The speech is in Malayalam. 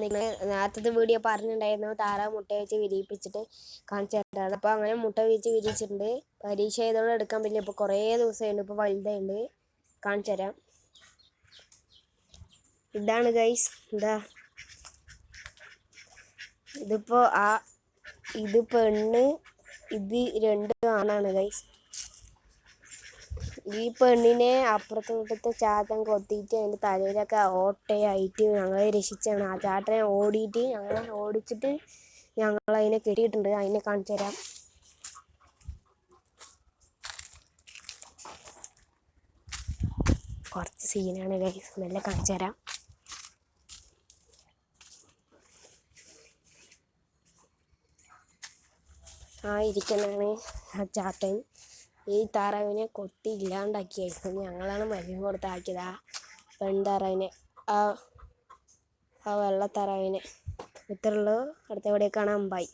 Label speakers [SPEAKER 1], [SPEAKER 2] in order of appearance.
[SPEAKER 1] നിങ്ങൾ നേരത്തെ വീഡിയോ പറഞ്ഞിട്ടുണ്ടായിരുന്നു താറാവ് മുട്ട വെച്ച് വിരിയിപ്പിച്ചിട്ട് കാണിച്ചു തരാം. അപ്പോൾ അങ്ങനെ മുട്ട വെച്ച് വിരിയിച്ചിട്ടുണ്ട്. പരീക്ഷ ചെയ്തോടെ എടുക്കാൻ പറ്റില്ല. ഇപ്പോൾ കുറേ ദിവസമായിട്ട് ഇപ്പോൾ വലുതായിട്ടുണ്ട്. കാണിച്ചു തരാം. ഇതാണ് ഗൈസ്. ഇതിപ്പോൾ ഇത് പെണ്ണ്, ഇത് 2 ആണാണ് ഗൈസ്. ഈ പെണ്ണിനെ അപ്പുറത്തെ ചാത്തൻ കൊത്തിയിട്ട് അതിൻ്റെ തലയിലൊക്കെ ഓട്ടയായിട്ട് ഞങ്ങളെ രക്ഷിച്ചാണ്. ആ ചാട്ടനെ ഓടിച്ചിട്ട് ഞങ്ങളതിനെ കെട്ടിയിട്ടുണ്ട്. അതിനെ കാണിച്ചു തരാം. കുറച്ച് സീനാണ് ഗൈസ്, മെല്ലെ കാണിച്ചു തരാം. ഇരിക്കുന്നതാണ് ആ ചാത്തൻ. ഈ താറാവിനെ കൊത്തി ഇല്ലാണ്ടാക്കിയായിരുന്നു. ഞങ്ങളാണ് മരുന്ന് കൊടുത്താക്കിയതാ പെൺതാറാവിനെ, ആ വെള്ളത്താറാവിനെ. ഇത്രയുള്ളൂ. അടുത്ത വീഡിയോ കാണാം. ബൈ.